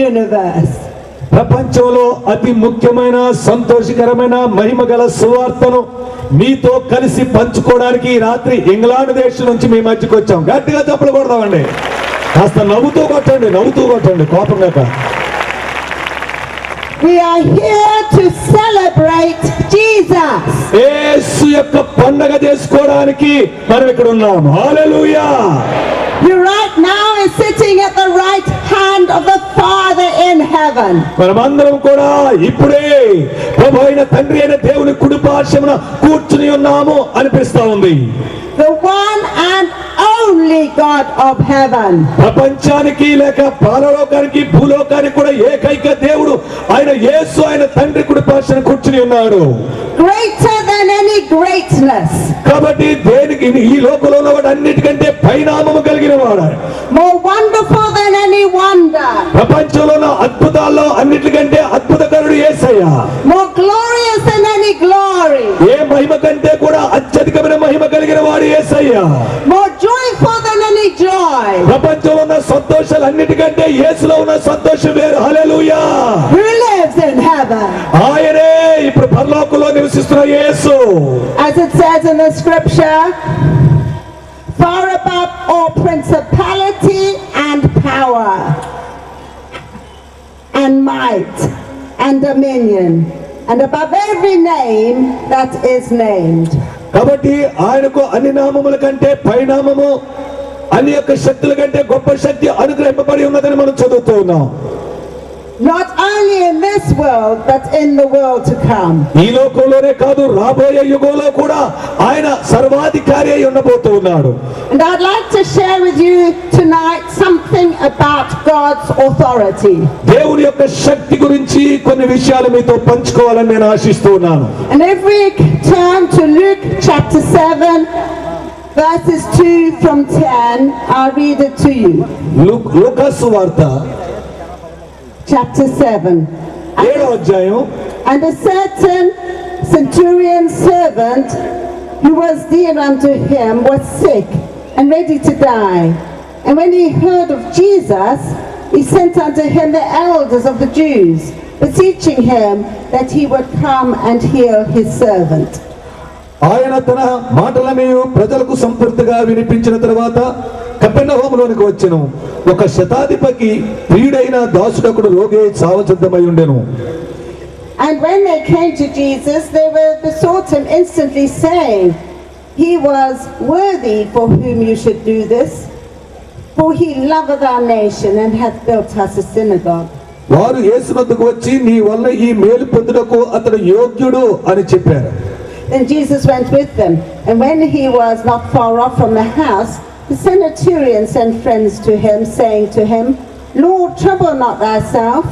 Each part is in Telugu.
universe. ప్రపంచంలో అతి ముఖ్యమైన సంతోషకరమైన మహిమగల సువార్తను మీతో కలిసి పంచుకోవడానికి ఈ రాత్రి ఇంగ్లాండ్ దేశం నుంచి మీ మధ్యకి వచ్చాం. గట్టిగా చప్పలు కొడదామండి. కాస్త నవ్వుతూ కొట్టండి కోపంగా కాదు. We are here to celebrate Jesus. యేసు యొక్క పండగ చేసుకోవడానికి మనం ఇక్కడ ఉన్నాం. హల్లెలూయా. You right now is sitting at the right hand of the Father in heaven. మనమందరం కూడా ఇప్పుడే ప్రభు అయిన తండ్రి అయిన దేవుని కుడి పార్శ్వమున కూర్చుని ఉన్నాము అనిపిస్తా ఉంది. The one and only God of heaven. ప్రపంచానికి లేక పరలోకానికి భూలోకానికి కూడా ఏకైక దేవుడు ఆయన యేసు ఆయన తండ్రి కుడి పార్శ్వన కూర్చుని ఉన్నాడు. Greater than any greatness. కాబట్టి దేనికి ఈ లోకంలో ఉన్నవాడు అన్నిటికంటే పైనామము కలిగిన వాడు. More wonderful than any wonder. ప్రపంచంలో ఉన్న అద్భుతాల్లో అన్నిటికంటే అద్భుతకరుడు యేసయ్య. More glorious than any glory. ఏ మహిమ కంటే కూడా అత్యధికమైన మహిమ కలిగిన వాడు యేసయ్య. More joyful than any joy. ప్రపంచంలో ఉన్న సంతోషాలు అన్నిటికంటే యేసులో ఉన్న సంతోషం వేరు. హల్లెలూయా. Who lives in heaven. ఆయనే ఇప్పుడు పరలోకంలో నివసిస్తున్న యేసు. As it says in the scripture, far above all principality and power and might and dominion and above every name that is named. కాబట్టి ఆయనకు అన్ని నామముల కంటే పైనామము అన్ని యొక్క శక్తుల కంటే గొప్ప శక్తి అనుగ్రహింపబడి ఉన్నదని మనం చదువుతూ ఉన్నాం. Not only in this world but in the world to come. ఈ లోకంలోనే కాదు రాబోయే యుగంలో కూడా ఆయన సర్వాధికారి అయి ఉండబోతూ ఉన్నాడు. And I'd like to share with you tonight something about God's authority. దేవుని యొక్క శక్తి గురించి కొన్ని విషయాలు మీతో పంచుకోవాలని నేను ఆశిస్తూ ఉన్నాను. And if we turn to Luke chapter 7 verses 2 from 10, I'll read it to you. లూకాసు వార్త chapter 7. 7వ అధ్యాయం. And a certain centurion servant who was dear unto him was sick and ready to die. And when he heard of Jesus, he sent unto him the elders of the Jews, beseeching him that he would come and heal his servant. ఆయన తన మాటలని ప్రజలకు సంపూర్తిగా వినిపించిన తర్వాత కపెర్నహూములోనికి వచ్చెను. ఒక శతాధిపతికి ప్రియుడైన దాసుడొకడు రోగి చావసిద్ధమై ఉండెను. And when they came to Jesus, they besought him instantly, saying, He was worthy for whom you should do this, for he loveth our nation and hath built us a synagogue. వారు యేసునొద్దకు వచ్చి నీ వల్ల ఈ మేలు పొందుటకు అతడు యోగ్యుడు అని చెప్పారు. Then Jesus went with them, and when he was not far off from the house, the centurion sent friends to him, saying to him, Lord, trouble not thyself,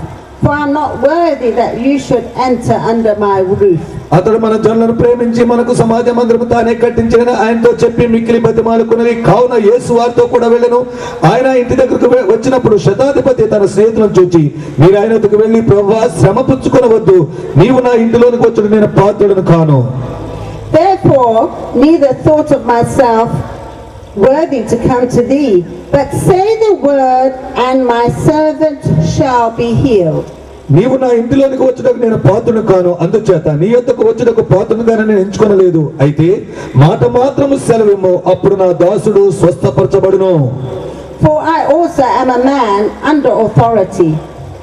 for I am not worthy that you should enter under my roof. అతడు మన జనులను ప్రేమించి మనకు సమాజ మందిరము తానే కట్టించిన ఆయనతో చెప్పి మిక్కిలి బతిమాలుకున్నది. కావున యేసు వారితో కూడా వెళ్ళెను. ఆయన ఇంటి దగ్గరకు వచ్చినప్పుడు శతాధిపతి తన స్నేహితులను చూచి, మీరు ఆయన వద్దకు వెళ్ళి, ప్రభువా, శ్రమ పుచ్చుకొనవద్దు, నీవు నా ఇంటిలోనికి వచ్చుడు నేను పాత్రుడను కాను. Therefore neither thought of myself worthy to come to thee, but say the word, and my servant shall be healed. నీవు నా ఇంటిలోనికి వచ్చుటకు నేను పాత్రుడు కాను, అందుచేత నీ యొద్దకు వచ్చుటకు పాత్రుడుగానే నేను ఎంచుకొనలేదు. అయితే మాట మాత్రము సెలవిమ్ము, అప్పుడు నా దాసుడు స్వస్థపరచబడును. For I also am a man under authority,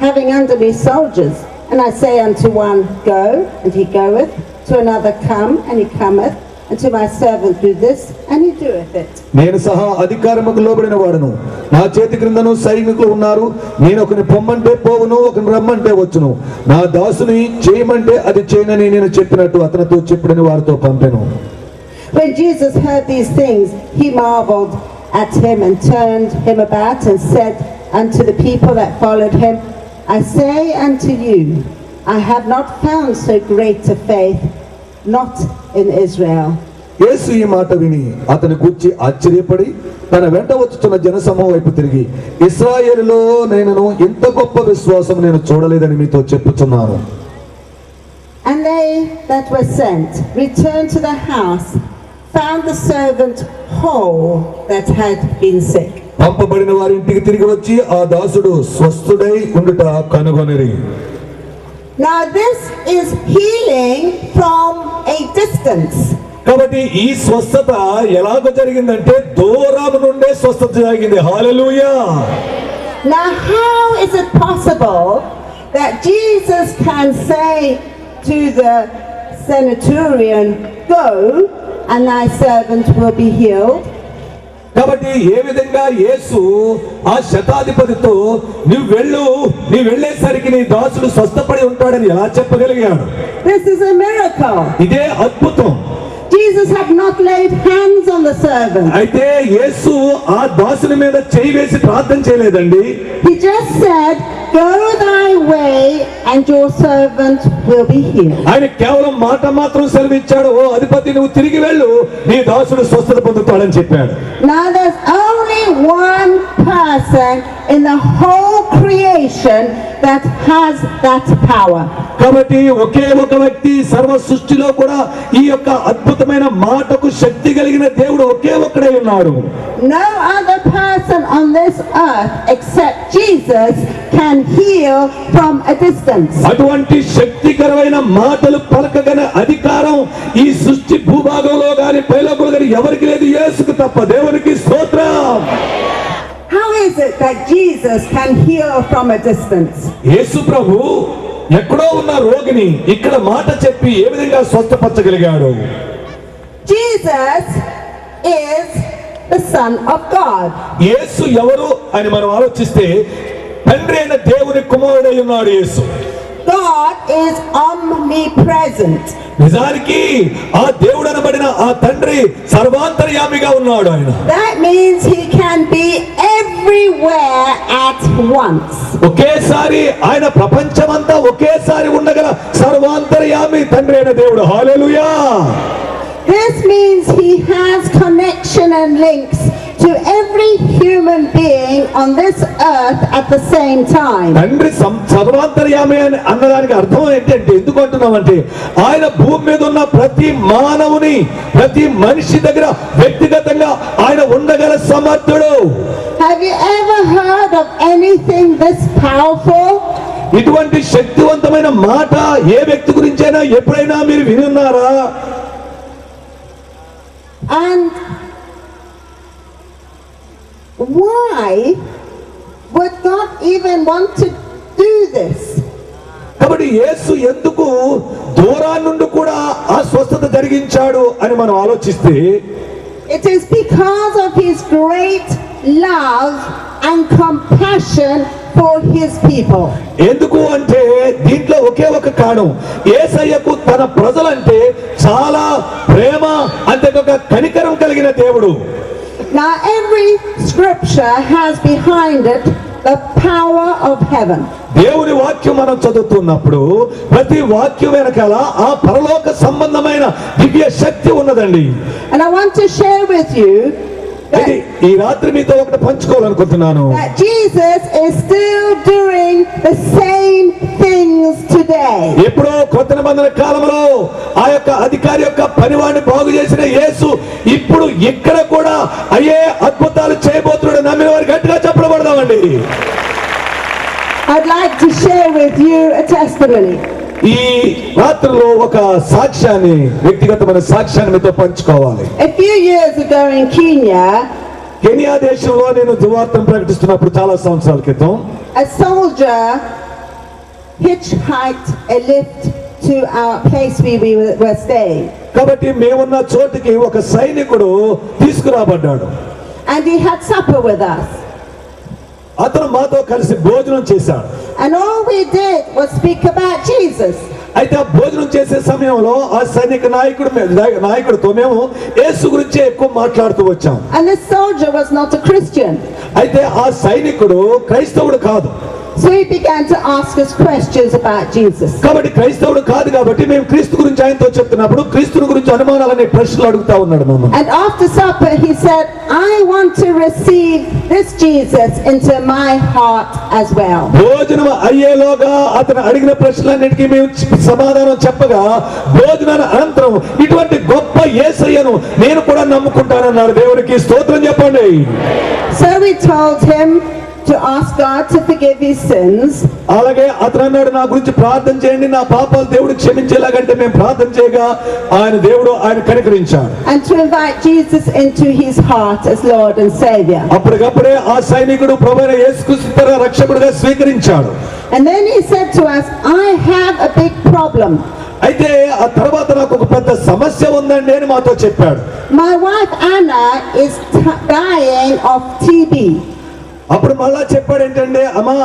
having under me soldiers, and I say unto one, Go, and he goeth, to another, Come, and he cometh, and to my servant, Do this, and he doeth it. నేను సహా అధికారముకు లోబడిన వాడును, నా చేతి క్రిందను సైనికులు ఉన్నారు. నేను ఒకని పొమ్మంటే పోవును, ఒకని రమ్మంటే వచ్చును, నా దాసుని చేయమంటే అది చేయనని నేను చెప్పినట్టు అతనితో చెప్పుడని వారితో పంపెను. When Jesus heard these things, he marveled at him and turned him about and said unto the people that followed him, I say unto you, I have not found so great a faith, not in Israel. యేసు ఈ మాట విని అతని గూర్చి ఆశ్చర్యపడి తన వెంట వచ్చుతున్న జనసమూహం వైపు తిరిగి, ఇశ్రాయేలులో నేను ఇంత గొప్ప విశ్వాసం నేను చూడలేదని మీతో చెప్పుచున్నాను. And they that were sent returned to the house, found the servant whole that had been sick. పంపబడిన వారి ఇంటికి తిరిగి వచ్చి ఆ దాసుడు స్వస్థుడై ఉండుట కనుగొనిరి. Now this is healing from a distance. కాబట్టి ఈ స్వస్థత ఎలాగ జరిగిందంటే దూరం నుండే స్వస్థత జరిగింది. హల్లెలూయా. Now how is it possible that Jesus can say to the centurion, go and thy servant will be healed? కాబట్టి ఏ విధంగా యేసు ఆ శతాధిపతితో నువ్వు వెళ్ళేసరికి నీ దాసుడు స్వస్థపడి ఉంటాడని ఎలా చెప్పగలిగాడు? This is a miracle. ఇదే అద్భుతం. Jesus had not laid hands on the servant. అయితే యేసు ఆ దాసుని మీద చేయి వేసి ప్రార్థన చేయలేదండి. He just said, go thy way and your servant will be healed. ఆయన కేవలం మాట మాత్రం సెలవిచ్చాడు. ఓ అధిపతి నువ్వు తిరిగి వెళ్ళు, నీ దాసుడు స్వస్థత పొందుతాడని చెప్పాడు. Now there's only one person in the whole creation that has that power. కాబట్టి ఒకే ఒక వ్యక్తి సర్వ సృష్టిలో కూడా ఈ యొక్క అద్భుతమైన మాటకు శక్తి కలిగిన దేవుడు ఒకే ఒక్కడే ఉన్నాడు. No other person on this earth except Jesus can heal from a distance. అటువంటి శక్తికరమైన మాటలు పలకగల అధికారం ఈ సృష్టి భూభాగంలో గాని పైలోకంలో గాని ఎవరికి లేదు, యేసుకు తప్ప. దేవునికి స్తోత్రం. How is it that Jesus can heal from a distance? యేసు ప్రభు ఎక్కడో ఉన్న రోగిని ఇక్కడ మాట చెప్పి ఏ విధంగా స్వస్థపరచగలిగాడు? Jesus is the Son of God. యేసు ఎవరు అని మనం ఆలోచిస్తే తండ్రి అయిన దేవుని కుమారుడై ఉన్నాడు యేసు. God is omnipresent. నిజానికి ఆ దేవుడు అనబడిన ఆ తండ్రి సర్వాంతర్యామిగా ఉన్నాడు. ఆయన That means he can be everywhere at once. ఒకేసారి ఆయన ప్రపంచమంతా ఒకేసారి ఉండగల సర్వాంతర్యామి తండ్రి అయిన దేవుడు. హల్లెలూయా. This means he has connection and links to every human being on this earth at the same time. తండ్రి సర్వాంతర్యామి అని అన్నదానికి అర్థం ఏంటంటే, ఎందుకు అంటున్నామంటే ఆయన భూమి మీద ఉన్న ప్రతి మానవుని ప్రతి మనిషి దగ్గర వ్యక్తిగతంగా ఆయన ఉండగల సమర్థుడు. Have you ever heard of anything this powerful? ఇటువంటి శక్తివంతమైన మాట ఏ వ్యక్తి గురించైనా ఎప్పుడైనా మీరు వినున్నారా? And why would God even want to do this? కాబట్టి యేసు ఎందుకు దూరాన్ని నుండి కూడా ఆ స్వస్థత జరిగించాడు అని మనం ఆలోచిస్తే, It is because of his great love and compassion for his people. ఎందుకు అంటే దీంట్లో ఒకే ఒక కారణం, యేసయ్యకు తన ప్రజలంటే చాలా ప్రేమ, అంతేకాక కనికరం కలిగిన దేవుడు. Now every scripture has behind it the power of heaven. దేవుని వాక్యం మనం చదువుతున్నప్పుడు ప్రతి వాక్యం వెనకాల ఆ పరలోక సంబంధమైన దివ్య శక్తి ఉన్నదండి. And I want to share with you ఇది ఈ రాత్రి మీతో ఒకటి పంచుకోవాలనుకుంటున్నాను. that Jesus is still doing the same things today. ఎప్పుడో కొత్త నిబంధన కాలంలో ఆ యొక్క అధికారి యొక్క పనివాడిని బాగు చేసిన యేసు ఇప్పుడు ఇక్కడ కూడా అయ్యే అద్భుతాలు చేయబోతున్నాడు. నమ్మిన వారు గట్టిగా చెప్పబడదామండి. I'd like to share with you a testimony. ఈ రాత్రిలో ఒక సాక్ష్యాన్ని, వ్యక్తిగతమైన సాక్ష్యాన్ని మీతో పంచుకోవాలి. A few years ago in Kenya, Kenya దేశంలో నేను సువార్తను ప్రకటిస్తున్నప్పుడు చాలా సంవత్సరాల క్రితం a soldier hitchhiked a lift to our place where we were staying. కాబట్టి మేమున్న చోటుకి ఒక సైనికుడు తీసుకురాబడ్డాడు. And he had supper with us. అతను మాతో కలిసి భోజనం చేశాడు. And all we did was speak about Jesus. అయితే ఆ భోజనం చేసే సమయంలో ఆ సైనిక నాయకుడితో మేము యేసు గురించి ఎక్కువ మాట్లాడుతూ వచ్చాం. And this soldier was not a Christian. అయితే ఆ సైనికుడు క్రైస్తవుడు కాదు. So he began to ask us questions about Jesus. కాబట్టి క్రైస్తవుడు కాదు కాబట్టి మేము క్రీస్తు గురించి ఆయనతో చెప్తున్నప్పుడు క్రీస్తుని గురించి అనుమానాలనే ప్రశ్నలు అడుగుతా ఉన్నాడు మమ్మల్ని. And after supper he said, I want to receive this Jesus into my heart as well. భోజనం అయ్యేలోగా అతను అడిగిన ప్రశ్నలన్నిటికీ మేము సమాధానం చెప్పగా భోజనాల అనంతరం ఇటువంటి గొప్ప యేసయ్యను నేను కూడా నమ్ముకుంటానన్నాడు. దేవునికి స్తోత్రం చెప్పండి. So we told him to ask God to forgive his sins. అలాగే అతను అన్నాడు, నా గురించి ప్రార్థన చేయండి, నా పాపాలు దేవుడు క్షమించేలాగంటే మేము ప్రార్థన చేయగా దేవుడు ఆయన కనికరించాడు. And to invite Jesus into his heart as Lord and Savior. అప్పటికప్పుడే ఆ సైనికుడు ప్రభువైన యేసుక్రీస్తు రక్షకుడిగా స్వీకరించాడు. And then he said to us, I have a big problem. అయితే ఆ తర్వాత నాకు ఒక పెద్ద సమస్య ఉందండి అని మాతో చెప్పాడు. My wife Anna is dying of TB. అప్పుడు మళ్ళా చెప్పాడు ఏంటంటే, అమ్మా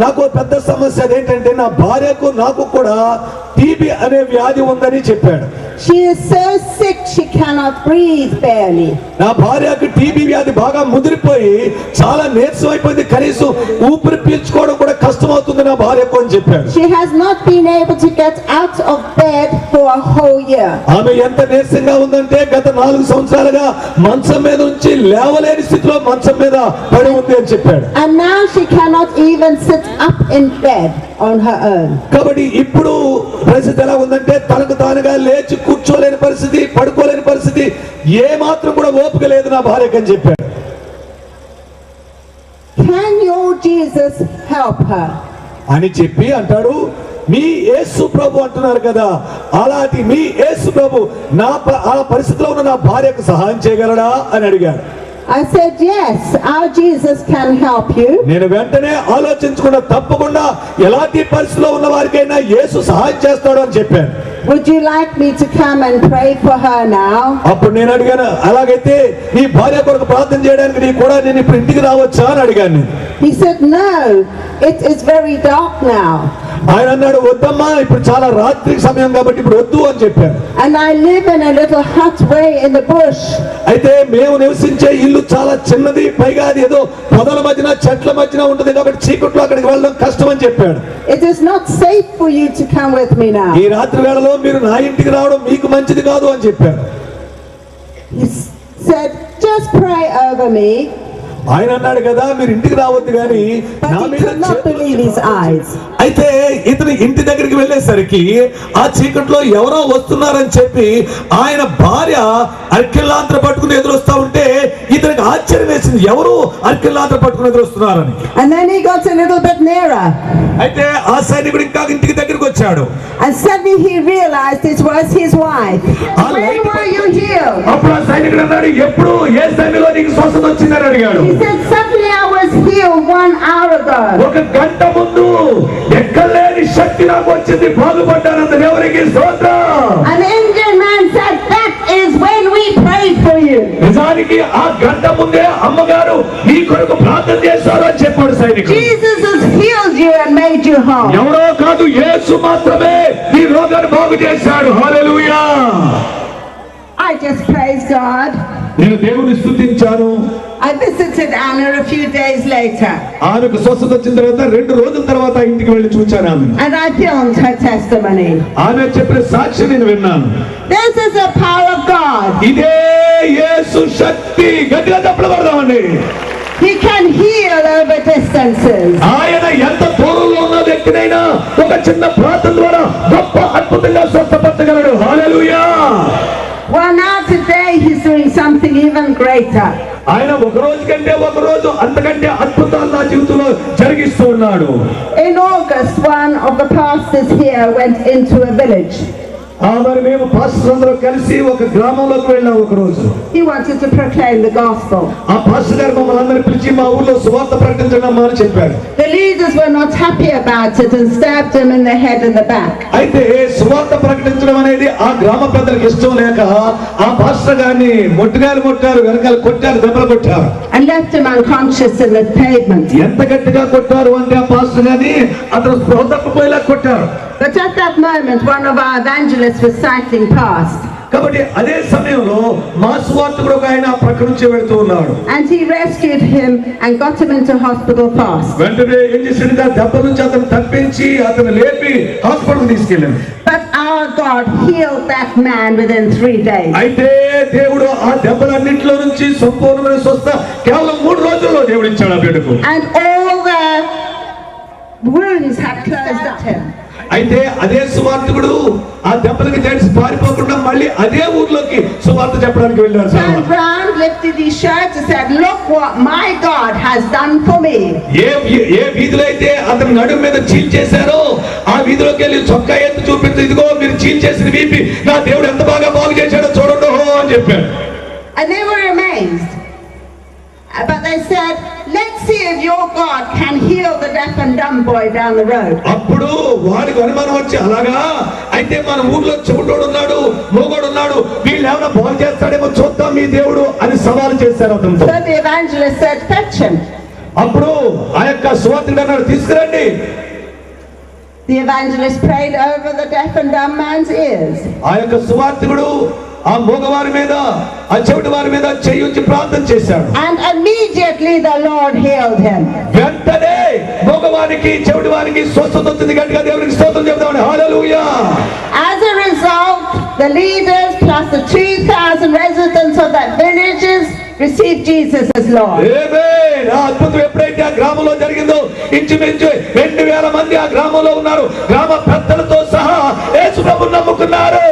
నాకు పెద్ద సమస్య అదేంటంటే నా భార్యకు నాకు కూడా టీబీ అనే వ్యాధి ఉందని చెప్పాడు. She is so sick she cannot breathe barely. నా భార్యకు టీబీ వ్యాధి బాగా ముదిరిపోయి చాలా నీరసం అయిపోయింది, కనీసం ఊపిరి పీల్చుకోవడం కూడా కష్టం అవుతుంది నా భార్యకు అని చెప్పాడు. She has not been able to get out of bed for a whole year. ఆమె ఎంత నీరసంగా ఉందంటే గత 4 సంవత్సరాలుగా మంచం మీద నుంచి లేవలేని స్థితిలో మంచం మీద పడి ఉంది అని చెప్పాడు. And now she cannot even sit up in bed on her own. కాబట్టి ఇప్పుడు పరిస్థితి ఎలా ఉందంటే తనకు తానుగా లేచి కూర్చోలేని పరిస్థితి, పడుకోలేని పరిస్థితి, ఏ మాత్రం కూడా ఓపిక లేదు నా భార్యకు అని చెప్పాడు. Can your Jesus help her? అని చెప్పి అంటాడు, మీ యేసు ప్రభు అంటున్నారు కదా, అలాంటి మీ యేసు ప్రభు ఆ పరిస్థితిలో ఉన్న నా భార్యకు సహాయం చేయగలడా అని అడిగాడు. I said, yes, our Jesus can help you. నేను వెంటనే ఆలోచించకుండా తప్పకుండా ఎలాంటి పరిస్థితిలో ఉన్న వారికైనా యేసు సహాయం చేస్తాడు అని చెప్పాను. Would you like me to come and pray for her now? అప్పుడు నేను అడిగాను, అలాగైతే నీ భార్య కొరకు ప్రార్థన చేయడానికి నీ కూడా నేను ఇప్పుడు ఇంటికి రావచ్చా అని అడిగాను. He said, no, it is very dark now. ఆయన అన్నాడు, వద్దమ్మా ఇప్పుడు చాలా రాత్రి సమయం కాబట్టి ఇప్పుడు వద్దు అని చెప్పాను. And I live in a little hut way in the bush. అయితే మేము నివసించే ఇల్లు చాలా చిన్నది, పైగా అది ఏదో పొదల మధ్యన చెట్ల మధ్యన ఉంటుంది కాబట్టి చీకట్లో అక్కడికి వెళ్ళడం కష్టం అని చెప్పాడు. It is not safe for you to come with me now. ఈ రాత్రి వేళలో మీరు నా ఇంటికి రావడం మీకు మంచిది కాదు అని చెప్పాడు. He said, just pray over me. ఆయన అన్నాడు కదా, మీరు ఇంటికి రావద్దు కానీ నా But he మీద could not believe his eyes. అయితే ఇతను ఇంటి దగ్గరికి వెళ్ళేసరికి ఆ చీకట్లో ఎవరో వస్తున్నారని చెప్పి ఆయన భార్య అర్కెల్లాంతర పట్టుకుని ఎదురొస్తా ఉంటే ఇతనికి ఆశ్చర్యం వేసింది, ఎవరు అర్కెల్లాంతర పట్టుకుని ఎదురొస్తున్నారని. And then he got a little bit nearer. అయితే ఆ సైనికుడు ఇంకా ఇంటికి దగ్గరికి వచ్చాడు. And suddenly he realized it was his wife. When were you healed? అప్పుడు ఆ సైనికుడు అన్నాడు, ఎప్పుడు ఏ సమయంలో నీకు స్వస్థత వచ్చిందని అడిగాడు. He said, suddenly I was healed 1 hour ago. ఒక గంట ముందు ఎక్కలేని శక్తి నాకు వచ్చింది, బాగుపడ్డానంత దేవునికి స్తోత్రం. An Indian man said, that is when we prayed for you. నిజానికి ఆ గంట ముందే అమ్మగారు నీ కొరకు ప్రార్థన చేశారు అని చెప్పాడు సైనికుడు. Jesus has healed you and made you whole. ఎవరో కాదు, యేసు మాత్రమే నీ రోగాన్ని బాగు చేశాడు. హల్లెలూయా. I just praise God. నేను దేవుని స్తుతించాను. I visited Anna a few days later. ఆమెకు స్వస్థత వచ్చిన తర్వాత 2 రోజుల తర్వాత ఇంటికి వెళ్ళి చూచాను ఆమె. And I filmed her testimony. ఆమె చెప్పిన సాక్షి నేను విన్నాను. This is the power of God. ఇదే యేసు శక్తి. గట్టిగా చప్పట్లు కొడదామండి. He can heal over distances. ఆయన ఎంత దూరంలో ఉన్న వ్యక్తినైనా ఒక చిన్న ప్రార్థన ద్వారా గొప్ప అద్భుతంగా స్వస్థపరచగలడు. హల్లెలూయా. Well, now today he's doing something even greater. ఆయన ఒక రోజు కంటే ఒక రోజు అంతకంటే అద్భుతాలు నా జీవితంలో జరిగిస్తూ ఉన్నాడు. In August, one of the pastors here went into a village. మరి మేము పాస్టర్ అందరూ కలిసి ఒక గ్రామంలోకి వెళ్ళాం ఒక రోజు. He wanted to proclaim the gospel. ఆ పాస్టర్ గారు మమ్మల్ని అందరినీ పిలిచి మా ఊర్లో సువార్త ప్రకటించడం అని చెప్పారు. The leaders were not happy about it and stabbed him in the head and the back. అయితే సువార్త ప్రకటించడం అనేది ఆ గ్రామ పెద్దలకు ఇష్టం లేక ఆ పాస్టర్ గారిని మొట్టారు, వెనకాల కొట్టారు, దెబ్బలు కొట్టారు. And left him unconscious in the pavement. ఎంత గట్టిగా కొట్టారు అంటే ఆ పాస్టర్ గారిని అతను స్పృహ తప్పిపోయేలా కొట్టారు. But at that moment, one of our evangelists evangelist was cycling past. కాబట్టి అదే సమయంలో మా సువార్తికుడు ఒక ఆయన పక్క నుంచి వెళ్తూ ఉన్నాడు. And he rescued him and got him into hospital fast. వెంటనే ఏం చేశాడు, ఆ దెబ్బ నుంచి అతను తప్పించి అతను లేపి హాస్పిటల్ తీసుకెళ్ళాడు. But our God healed that man within 3 days. అయితే దేవుడు ఆ దెబ్బలన్నింటిలో నుంచి సంపూర్ణమైన స్వస్థ కేవలం 3 రోజుల్లో దేవుడు ఇచ్చాడు ఆ బిడ్డకు. And all the wounds had closed up him. అయితే అదే సువార్తికుడు ఆ దెబ్బలకి తెలిసి పారిపోకుండా మళ్ళీ అదే ఊర్లోకి సువార్త చెప్పడానికి వెళ్ళాడు. Turned round, lifted his shirt and said, "Look what my God has done for me." ఏ వీధిలో అయితే అతని నడుము మీద చీల్చేశారో ఆ వీధిలోకి వెళ్ళి చొక్కా ఎత్తి చూపిస్తూ, ఇదిగో మీరు చీల్చేసిన వీపి నా దేవుడు ఎంత బాగా బాగు చేశాడో చూడండి అని చెప్పాడు. And they were amazed. But they said, "Let's see if your God can heal the deaf and dumb boy down the road." అప్పుడు వాడికి అనుమానం వచ్చి, అలాగా అయితే మన ఊర్లో చెవిటోడు ఉన్నాడు, మోగోడు ఉన్నాడు, వీళ్ళు ఏమైనా బాగు చేస్తాడేమో చూద్దాం మీ దేవుడు అని సవాలు చేశారు అతనితో. So the evangelist said, "Fetch him." అప్పుడు ఆ యొక్క సువార్తికుడు అన్నాడు, తీసుకురండి. The evangelist prayed over the deaf and dumb man's ears. ఆ యొక్క సువార్తికుడు ఆ మోగవారి మీద ఆ చెవిటి వారి మీద చేయించి ప్రార్థన చేశాడు. And immediately the Lord healed him. వెంటనే మోగవారికి చెవిటి వారికి స్వస్థత వచ్చింది. గట్టిగా దేవునికి స్తోత్రం చెప్తామని. హల్లెలూయా. As a result, the leaders plus the 2,000 residents of that villages received Jesus as Lord. ఆమేన్. ఆ అద్భుతం ఎప్పుడైతే ఆ గ్రామంలో జరిగిందో ఇంచుమించు 2,000 మంది ఆ గ్రామంలో ఉన్నారు. గ్రామ పెద్దలతో సహా యేసు ప్రభువును నమ్ముకున్నారు.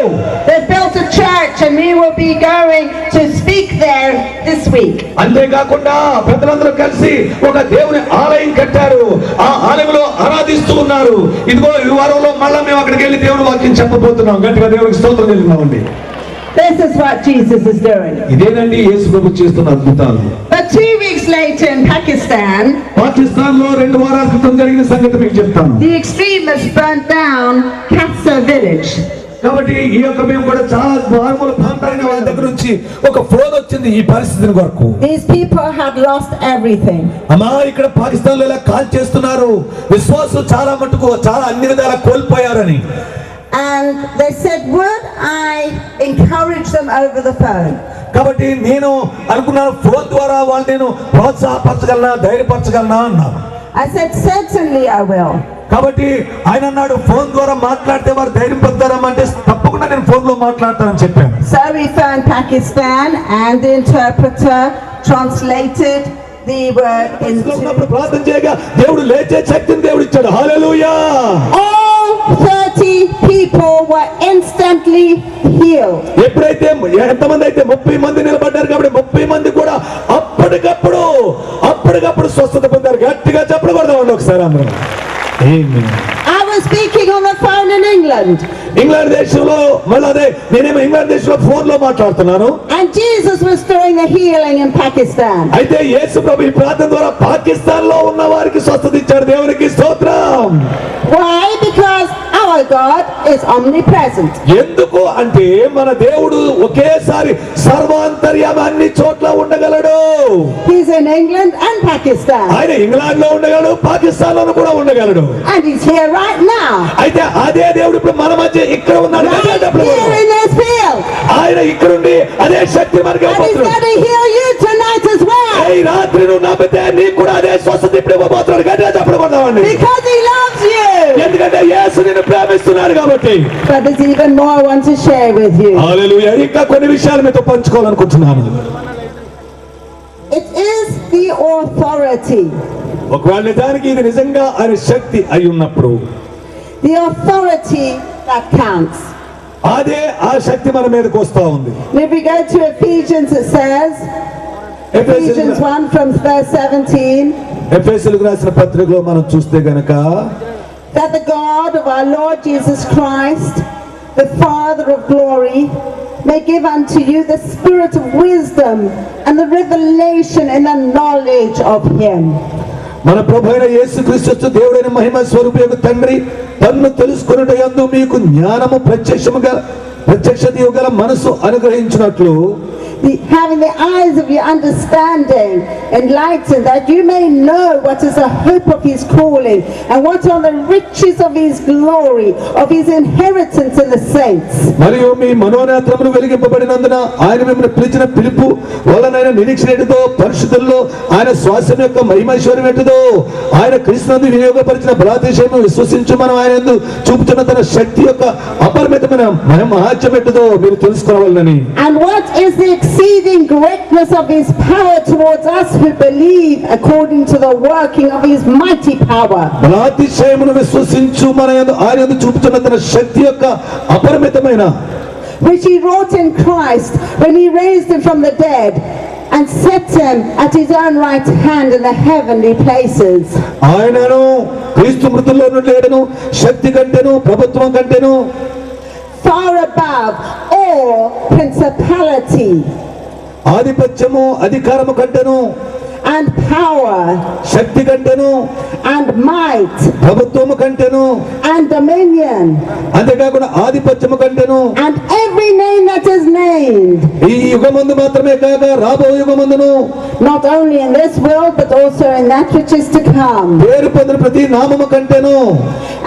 They built a church and we will be going to speak there this week. అంతేకాకుండా పెద్దలందరూ కలిసి ఒక దేవుని ఆలయం కట్టారు. ఆ ఆలయంలో ఆరాధిస్తూ ఉన్నారు. ఇదిగో ఈ వారంలో మళ్ళా మేము అక్కడికి వెళ్ళి దేవుని వాక్యం చెప్పబోతున్నాం. గట్టిగా దేవునికి స్తోత్రం చెల్లిస్తున్నామండి. This is what Jesus is doing. ఇదేనండి యేసు ప్రభు చేస్తున్న అద్భుతాలు. But 2 weeks later in Pakistan, Pakistan లో 2 వారాల క్రితం జరిగిన సంగతి మీకు చెప్తాను. the extremists burnt down Katsa village. కాబట్టి ఈ యొక్క మేము కూడా చాలా మారుమూల ప్రాంతాలైన వాళ్ళ దగ్గర నుంచి ఒక ఫోన్ వచ్చింది ఈ పరిస్థితిని కొరకు. These people had lost everything. అమ్మా ఇక్కడ పాకిస్తాన్ లో ఇలా కాల్ చేస్తున్నారు, విశ్వాసం చాలా మటుకు చాలా అన్ని విధాలా కోల్పోయారని. And they said, would I encourage them over the phone? కాబట్టి నేను అనుకున్నాను ఫోన్ ద్వారా వాళ్ళు నేను ప్రోత్సాహపరచగలనా, ధైర్యపరచగలనా అన్నాను. I said, certainly I will. కాబట్టి ఆయన అన్నాడు ఫోన్ ద్వారా మాట్లాడితే వారు ధైర్యం పొందుతారమ్మంటే తప్పకుండా నేను ఫోన్ లో మాట్లాడతానని చెప్పాను. So we phoned Pakistan and the interpreter translated the word into. ప్రార్థన చేయగా దేవుడు లేచే శక్తిని దేవుడు ఇచ్చాడు. హల్లెలూయా. All 30 people were instantly healed. ఎప్పుడైతే ఎంతమంది అయితే 30 మంది నిలబడ్డారు కాబట్టి 30 మంది కూడా అప్పటికప్పుడు స్వస్థత పొందారు. గట్టిగా చెప్పకూడదు ఒకసారి అందరూ. I was speaking on the phone in England. England దేశంలో మళ్ళీ అదే నేనేమో ఇంగ్లాండ్ దేశంలో ఫోన్ లో మాట్లాడుతున్నాను. And Jesus was doing the healing in Pakistan. అయితే యేసు ప్రభు ఈ ప్రార్థన ద్వారా పాకిస్తాన్ లో ఉన్న వారికి స్వస్థత ఇచ్చాడు. దేవునికి స్తోత్రం. Why? Because our God is omnipresent. ఎందుకు అంటే మన దేవుడు ఒకేసారి సర్వాంతర్యామి అన్ని చోట్ల ఉండగలడు. He's in England and Pakistan. ఆయన ఇంగ్లాండ్ లో ఉండగలడు, పాకిస్తాన్ లో కూడా ఉండగలడు. And he's here right now. అయితే అదే దేవుడు ఇప్పుడు మన మధ్య ఇక్కడ ఉన్నాడు. Right here in this field. ఆయన ఇక్కడుండి అదే శక్తి మనకి And he's going to heal you tonight as well. ఈ రాత్రి నువ్వు నమ్మితే నీకు కూడా అదే స్వస్థత ఇప్పుడు ఇవ్వబోతున్నాడు. గట్టిగా చెప్పకూడదామండి. Because he loves you. ఎందుకంటే యేసు నిన్ను ప్రేమిస్తున్నాడు కాబట్టి. But there's even more I want to share with you. హల్లెలూయా. ఇంకా కొన్ని విషయాలు మీతో పంచుకోవాలనుకుంటున్నాను. It is the authority. ఒకవేళ నిజానికి ఇది నిజంగా ఆయన శక్తి అయి ఉన్నప్పుడు The authority that counts. అదే ఆ శక్తి మన మీదకి వస్తా ఉంది. If we go to Ephesians, it says, Ephesians 1 from verse 17, ఎఫెసీయులకు రాసిన పత్రికలో మనం చూస్తే గనక that the God of our Lord Jesus Christ, the Father of glory, may give unto you the spirit of wisdom and the revelation in the knowledge of him. మన ప్రభువైన యేసుక్రీస్తు దేవుడైన మహిమ స్వరూపి తండ్రి తన్ను తెలుసుకొనుట యందు మీకు జ్ఞానము ప్రత్యక్షత గల మనసు అనుగ్రహించినట్లు having the eyes of your understanding enlightened, that you may know what is the hope of his calling and what are the riches of his glory, of his inheritance in the saints. మరియు మీ మనోనేత్రములు వెలిగింపబడినందున ఆయన మిమ్మల్ని పిలిచిన పిలుపు వలన నిరీక్షణ ఏంటిదో, పరిశుద్ధుల్లో ఆయన శ్వాసం యొక్క మహిమైశ్వర్యం ఏంటిదో, ఆయన క్రీస్తునందు వినియోగపరిచిన బలాతిశయము విశ్వసించు మనం ఆయన యందు చూపుతున్న తన శక్తి యొక్క అపరిమితమైన మహాత్మ్యం ఏంటిదో మీరు తెలుసుకోవాలని. And what is the exceeding greatness of his power towards us who believe, according to the working of his mighty power. బలాతిశయమును విశ్వసించు మన యందు ఆయన యందు చూపుతున్న తన శక్తి యొక్క అపరిమితమైన, which he wrought in Christ when he raised him from the dead and set him at his own right hand in the heavenly places. ఆయనను క్రీస్తు మృతుల్లో నుండి లేడను, శక్తి కంటేను ప్రభుత్వం కంటేను far above all principality ఆధిపత్యము అధికారము కంటేను and power Shakti కంటేను and might ప్రభుత్వము కంటేను and dominion అంతేకాకుండా ఆధిపత్యము కంటేను and every name that is named, ఈ యుగమందు మాత్రమే కాక రాబో యుగమందును not only in this world but also in that which is to come, పేరు పొందిన ప్రతి నామము కంటేను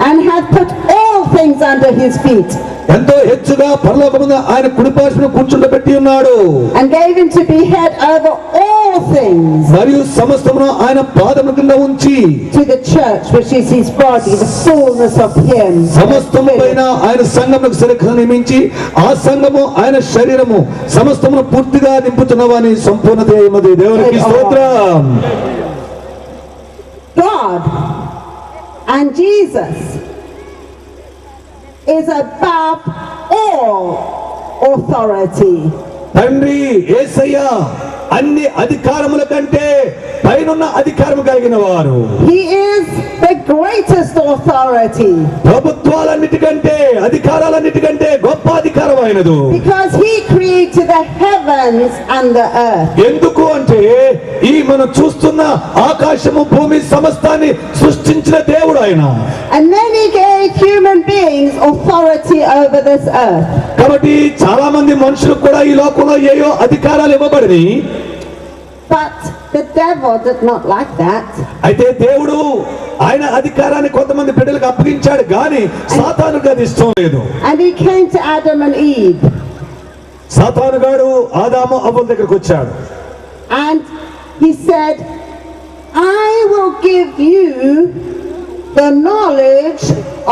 and hath put all things under his feet, ఎంతో హెచ్చుగా పరలోకముందు ఆయన కుడిపార్శ్వను కూర్చుండబెట్టి ఉన్నాడు. and gave him to be head over all things మరియు సమస్తమును ఆయన పాదముల కింద ఉంచి to the church, which is his body, the fullness of him. సమస్తము పైన ఆయన సంఘమునకు శిరస్సును నియమించి ఆ సంఘము ఆయన శరీరము సమస్తమును పూర్తిగా నింపుతున్నవాని సంపూర్ణత అయినది. దేవునికి స్తోత్రం. God and Jesus is above all authority. తండ్రి యేసయ్య అన్ని అధికారముల కంటే పైనున్న అధికారము కలిగిన వారు. He is the greatest authority ప్రభుత్వాలన్నిటికంటే అధికారాలన్నిటికంటే గొప్ప అధికారం ఆయనదు. because he created the heavens and the earth. ఎందుకు అంటే ఈ మనం చూస్తున్న ఆకాశము భూమి సమస్తాన్ని సృష్టించిన దేవుడు ఆయన. And then he gave human beings authority over this earth. కాబట్టి చాలా మంది మనుషులకు కూడా ఈ లోకంలో ఏయో అధికారాలు ఇవ్వబడి, But the devil did not like that. అయితే దేవుడు ఆయన అధికారాన్ని కొంతమంది బిడ్డలకు అప్పగించాడు, కానీ సాతానుకు అది ఇష్టం లేదు. And he came to Adam and Eve. సాతానుగాడు ఆదాము అవ్వల దగ్గరకు వచ్చాడు. And he said, I will give you the knowledge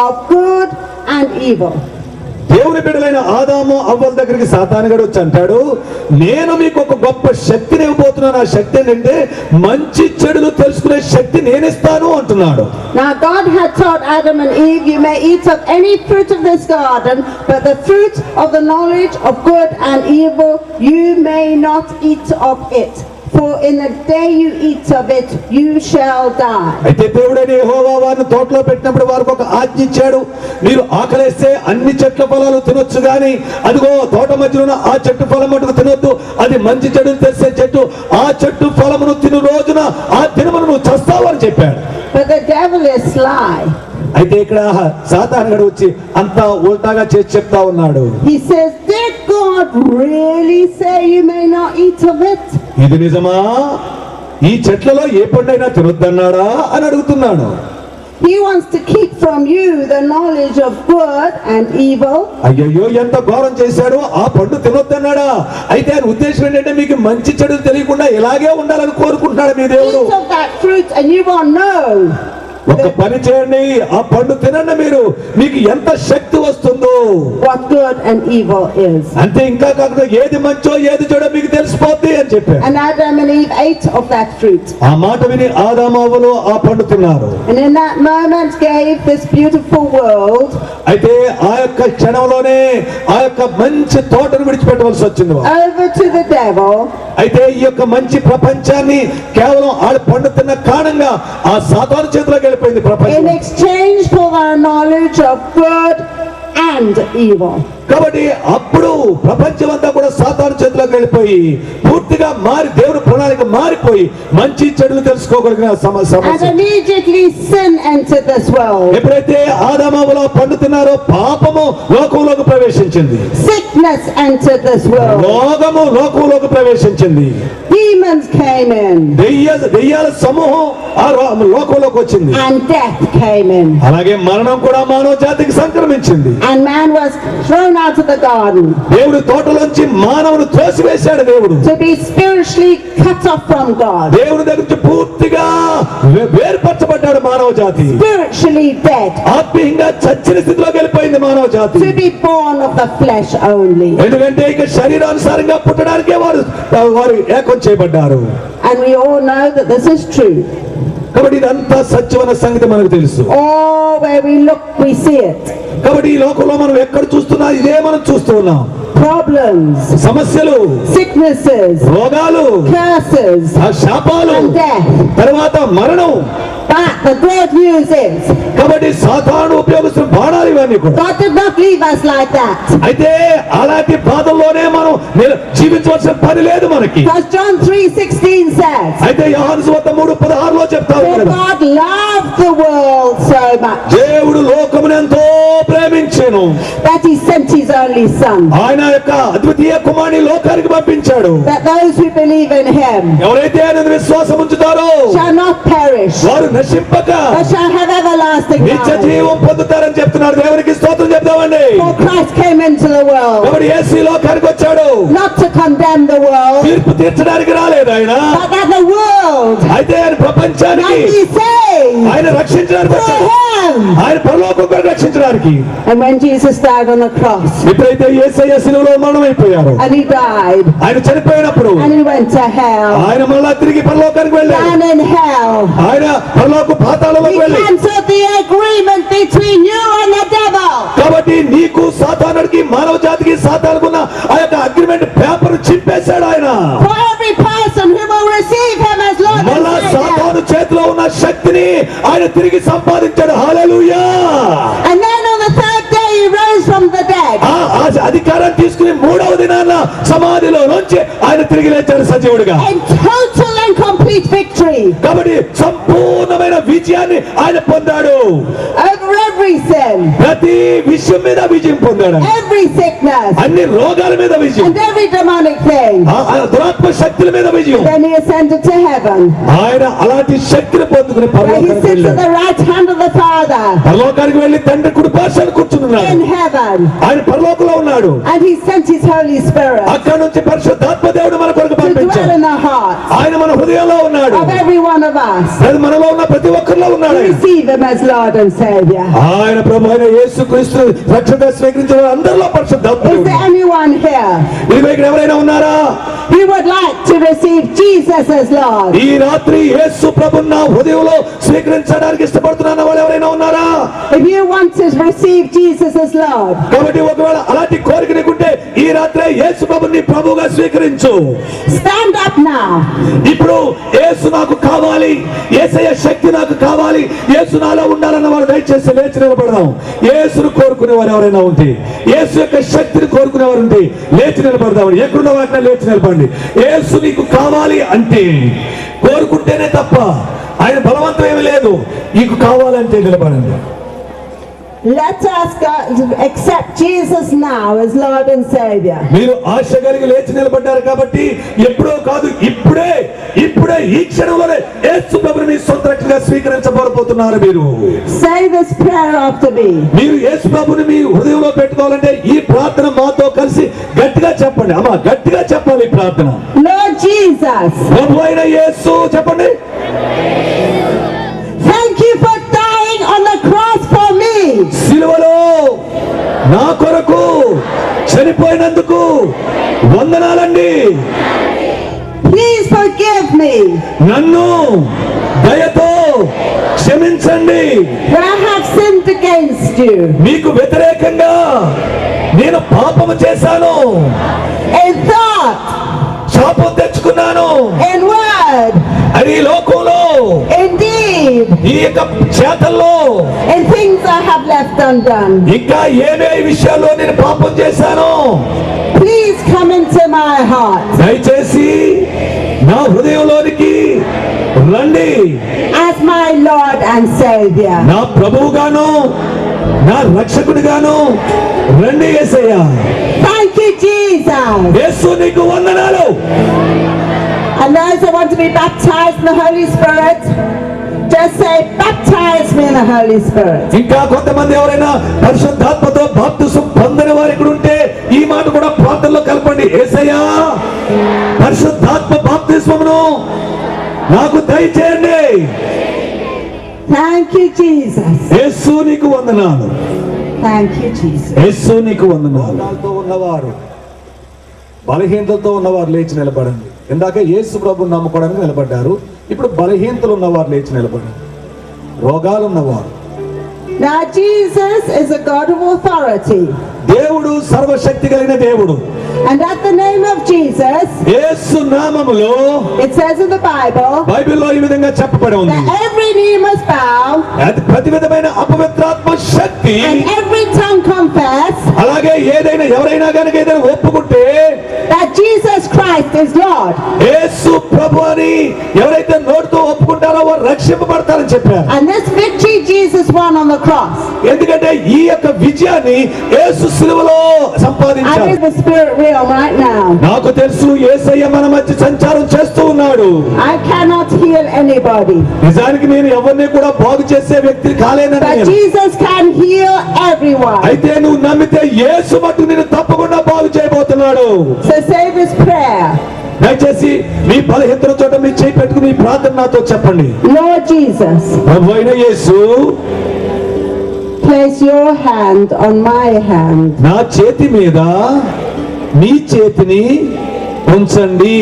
of good and evil. దేవుని బిడ్డలైన ఆదాము అవ్వల దగ్గరికి సాతానుగాడు వచ్చి అంటాడు, నేను మీకు ఒక గొప్ప శక్తిని ఇవ్వబోతున్నాను. ఆ శక్తి ఏంటంటే మంచి చెడులు తెలుసుకునే శక్తి నేను ఇస్తాను అంటున్నాడు. Now God had told Adam and Eve, you may eat of any fruit of this garden, but the fruit of the knowledge of good and evil, you may not eat of it. For in the day you eat of it, you shall die. అయితే దేవుడైన యెహోవా వారిని తోటలో పెట్టినప్పుడు వారికి ఒక ఆజ్ఞ ఇచ్చాడు, మీరు ఆకలేస్తే అన్ని చెట్ల ఫలాలు తినొచ్చు, గాని అదిగో తోట మధ్యలో ఉన్న ఆ చెట్టు ఫలం మటుకు తినొద్దు, అది మంచి చెడును తెలిసే చెట్టు, ఆ చెట్టు ఫలమును తిను రోజున ఆ దినమును నువ్వు చస్తావు అని చెప్పాడు. But the devil is sly. అయితే ఇక్కడ సాతానుగాడు వచ్చి అంతా ఉల్టాగా చేసి చెప్తా ఉన్నాడు. He says, did God really say you may not eat of it? ఇది నిజమా? ఈ చెట్లలో ఏ పండైనా తినొద్దన్నాడా అని అడుగుతున్నాడు. He wants to keep from you the knowledge of good and evil. అయ్యయ్యో ఎంత ఘోరం చేశాడు, ఆ పండు తినొద్దన్నాడా? అయితే ఆయన ఉద్దేశం ఏంటంటే మీకు మంచి చెడులు తెలియకుండా ఇలాగే ఉండాలని కోరుకుంటున్నాడు మీ దేవుడు. Eat of that fruit and you will know. ఒక పని చేయండి, ఆ పండు తినండి, మీరు మీకు ఎంత శక్తి వస్తుందో, what good and evil is. అంతే. ఇంకా కాకుండా ఏది మంచో ఏది చెడో మీకు తెలిసిపోద్ది అని చెప్పారు. And Adam and Eve ate of that fruit. ఆ మాట విని ఆదాము అవ్వలు ఆ పండు తిన్నారు. And in that moment gave this beautiful world. అయితే ఆ యొక్క క్షణంలోనే ఆ యొక్క మంచి తోటను విడిచిపెట్టవలసి వచ్చింది. Over to the devil. అయితే ఈ యొక్క మంచి ప్రపంచాన్ని కేవలం ఆడ పండు తిన్న కారణంగా ఆ సాతాను చేతిలోకి వెళ్ళిపోయింది ప్రపంచం. In exchange for our knowledge of good and evil. కాబట్టి అప్పుడు ప్రపంచం అంతా కూడా సాతాను చేతిలోకి వెళ్ళిపోయి పూర్తిగా మారి దేవుని ప్రణాళిక మారిపోయి మంచి చెడులు తెలుసుకోగలిగిన And సమస్య. immediately sin entered this world. ఎప్పుడైతే ఆదాములో పండుతున్నారో పాపము లోకంలోకి ప్రవేశించింది, Sickness entered this world. రోగము లోకంలోకి ప్రవేశించింది, Demons came in. దెయ్యాల సమూహం ఆ లోకంలోకి వచ్చింది, And death came in. అలాగే మరణం కూడా మానవ జాతికి సంక్రమించింది. And man was thrown out of the garden దేవుడు తోటలోంచి మానవుని తోసివేశాడు. దేవుడు to be spiritually cut off from God. దేవుని దగ్గర నుంచి పూర్తిగా వేర్పరచబడ్డాడు మానవ జాతి. Spiritually dead. ఆత్మీయంగా చచ్చిన స్థితిలోకి వెళ్ళిపోయింది మానవ జాతి. To be born of the flesh only. ఎందుకంటే ఇక శరీరానుసారంగా పుట్టడానికే వారు ఏకం చేయబడ్డారు. And we all know that this is true. కాబట్టి ఇదంతా సత్యమైన సంగతి మనకు తెలుసు. All where we look, we see it. కాబట్టి ఈ లోకంలో మనం ఎక్కడ చూస్తున్నా ఇదే మనం చూస్తూ ఉన్నాం. Problems, సమస్యలు, sicknesses, రోగాలు, curses, ఆ శాపాలు, and death. తర్వాత మరణం. But the good news is, కాబట్టి సాతాను ఉపయోగిస్తున్న బాణాలు ఇవన్నీ కూడా. God did not leave us like that. అయితే అలాంటి బాధల్లోనే మనం జీవించవలసిన పని లేదు మనకి. Because John 3:16 says, అయితే యోహాను సువార్త 3:16 చెప్తారు for కదా, God loved the world so much దేవుడు లోకమును ఎంతో ప్రేమించెను, that he sent his only son, ఆయన యొక్క అద్వితీయ కుమారుని లోకానికి పంపించాడు. that those who believe in him ఎవరైతే ఆయన విశ్వాసం ఉంచుతారో shall not perish, వారు నశింపక but shall have everlasting నిత్య life. జీవం పొందుతారని చెప్తున్నారు. దేవునికి స్తోత్రం చెప్తామండి. For Christ came into the world కాబట్టి యేసు ఈ లోకానికి వచ్చాడు, not to condemn the world, తీర్పు తీర్చడానికి రాలేదు ఆయన. but that the world అయితే ఆయన ప్రపంచానికి might be saved ఆయన రక్షించడానికి through వచ్చాడు. him. ఆయన పరలోకం కొరకు రక్షించడానికి. And when Jesus died on the cross ఎప్పుడైతే యేసయ్య శిలువలో మరణమైపోయారు, and he died ఆయన చనిపోయినప్పుడు and he went to hell, ఆయన మళ్ళా తిరిగి పరలోకానికి వెళ్ళాడు. and in hell ఆయన పరలోక పాతాళంలోకి he వెళ్ళి cancelled the agreement between you and the devil. కాబట్టి నీకు సాతానుడికి మానవ జాతికి సాతానుకున్న ఆ యొక్క అగ్రిమెంట్ పేపర్ చింపేశాడు ఆయన. For every person who will receive him as Lord and మళ్ళా Savior. సాతాను చేతిలో ఉన్న శక్తిని ఆయన తిరిగి సంపాదించాడు. హల్లెలూయా. And then on the third day he rose from the dead. ఆ అధికారాన్ని తీసుకుని మూడవ దినాన సమాధిలో నుంచి ఆయన తిరిగి లేచాడు సజీవుడిగా. In total and complete victory కాబట్టి సంపూర్ణమైన విజయాన్ని ఆయన పొందాడు. over every sin, ప్రతి విషయం మీద విజయం పొందాడు. every sickness, అన్ని రోగాల మీద విజయం, and every demonic thing. ఆ దురాత్మ శక్తుల మీద విజయం. Then he ascended to heaven, ఆయన అలాంటి శక్తిని పొందుకుని where he పరలోకానికి sits at వెళ్ళాడు. the right hand of the Father పరలోకానికి వెళ్ళి తండ్రి కుడి పార్శ్వాన కూర్చున్నాడు. in heaven. ఆయన పరలోకంలో ఉన్నాడు. And he sent his Holy Spirit అక్కడ నుంచి పరిశుద్ధాత్మ దేవుడు మన కొరకు to dwell పంపించాడు. in the hearts ఆయన మన హృదయంలో ఉన్నాడు. of every one of us అది మనలో ఉన్న ప్రతి ఒక్కరిలో ఉన్నాడు. to ఆయన. receive him as Lord and Savior. ఆయన ప్రభు అయిన యేసుక్రీస్తు రక్షణగా స్వీకరించిన అందరిలో పరిశుద్ధాత్మ Is దేవుడు. there anyone here ఇదిగో ఇక్కడ ఎవరైనా ఉన్నారా? who would like to receive Jesus as Lord? ఈ రాత్రి యేసు ప్రభువును నా హృదయంలో స్వీకరించడానికి ఇష్టపడుతున్న వాళ్ళు ఎవరైనా ఉన్నారా? If you want to receive Jesus as Lord, కాబట్టి ఒకవేళ అలాంటి కోరిక నీకుంటే ఈ రాత్రి యేసు ప్రభువుని ప్రభువుగా స్వీకరించు. stand up now. ఇప్పుడు యేసు నాకు కావాలి, యేసయ్య శక్తి నాకు కావాలి, యేసు నాలో ఉండాలన్న వారు దయచేసి లేచి నిలబడదాం. యేసును కోరుకునే వారు ఎవరైనా ఉంటే, యేసు యొక్క శక్తిని కోరుకునే వారు ఉంటే లేచి నిలబడదాం. ఎక్కడున్న వాటిని లేచి నిలబడండి. యేసు నీకు కావాలి అంటే కోరుకుంటేనే తప్ప ఆయన బలవంతం ఏమీ లేదు. నీకు కావాలంటే నిలబడండి. Let us accept Jesus now as Lord and Savior. మీరు ఆశ కలిగి లేచి నిలబడ్డారు కాబట్టి ఎప్పుడో కాదు, ఇప్పుడే ఈ క్షణంలోనే యేసు ప్రభువుని మీ సొంత రక్షణగా స్వీకరించబోతున్నారు. మీరు Say this prayer after me. మీరు యేసు ప్రభువుని మీ హృదయంలో పెట్టుకోవాలంటే ఈ ప్రార్థన మాతో కలిసి గట్టిగా చెప్పండి. అమ్మా గట్టిగా చెప్పాలి ఈ ప్రార్థన. Lord Jesus, ప్రభు అయిన యేసు చెప్పండి. thank you for dying on the cross for me. సిలువలో నా కొరకు చనిపోయినందుకు వందనాలండి. Please forgive me. నన్ను దయతో క్షమించండి. For I have sinned against you మీకు వ్యతిరేకంగా నేను పాపము చేశాను, in thought, శాపం తెచ్చుకున్నాను. in word, అది ఈ లోకంలో in deed, deed, ఈ యొక్క చేతల్లో in things I have left undone. ఇంకా ఏమే విషయాల్లో నేను పాపం చేశాను, Please come into my heart దయచేసి నా హృదయంలోనికి రండి, as my Lord and Savior. నా ప్రభువుగాను నా రక్షకుడిగాను రండి యేసయ్యా. Thank you, Jesus. యేసు నీకు వందనాలు. And those that want to be baptized in the Holy Spirit, just say, baptize me in the Holy Spirit. ఇంకా కొంతమంది ఎవరైనా పరిశుద్ధాత్మతో బాప్తిసం పొందని వారు ఇక్కడ ఉంటే ఈ మాట కూడా ప్రార్థనలో కలపండి. యేసయ్యా, పరిశుద్ధాత్మ బాప్తిస్మమును నాకు దయచేయండి. Thank you, Jesus. యేసు నీకు వందనాలు. Thank you, Jesus. యేసు నీకు వందనాలు. రోగాలతో ఉన్నవారు, బలహీనతలతో ఉన్నవారు లేచి నిలబడండి. ఇందాక యేసు ప్రభువుని నమ్ముకోవడానికి నిలబడ్డారు, ఇప్పుడు బలహీనతలు ఉన్నవారు లేచి నిలబడండి. రోగాలు ఉన్నవారు. Now Jesus is a God of authority. దేవుడు సర్వశక్తి కలిగిన దేవుడు. And at the name of Jesus, యేసు నామములో it says in the Bible, బైబిల్లో ఈ విధంగా చెప్పబడి ఉంది, that every knee must bow అది ప్రతి విధమైన అపవిత్రాత్మ శక్తి, and every tongue confess అలాగే ఏదైనా ఎవరైనా కనుక ఏదైనా ఒప్పుకుంటే that Jesus Christ is Lord. యేసు ప్రభు అని ఎవరైతే నోటితో ఒప్పుకుంటారో వారు రక్షింపబడతారని చెప్పారు. And this victory Jesus won on the cross. ఎందుకంటే ఈ యొక్క విజయాన్ని యేసు సిలువలో I సంపాదించారు. believe the Spirit realm right now. నాకు తెలుసు యేసయ్య మన మధ్య సంచారం చేస్తూ ఉన్నాడు. I cannot heal anybody, నిజానికి నేను ఎవరిని కూడా బాగు చేసే వ్యక్తి కాలేనని but నేను. Jesus can heal everyone. అయితే నువ్వు నమ్మితే యేసు మట్టు నేను తప్పకుండా బాగు చేయబోతున్నాడు. So say this prayer. దయచేసి మీ బలహీనతల చోట మీ చేయి పెట్టుకుని ఈ ప్రార్థన నాతో చెప్పండి. Lord Jesus, ప్రభు అయిన యేసు, place your hand on my hand. నా చేతి మీద మీ చేతిని ఉంచండి,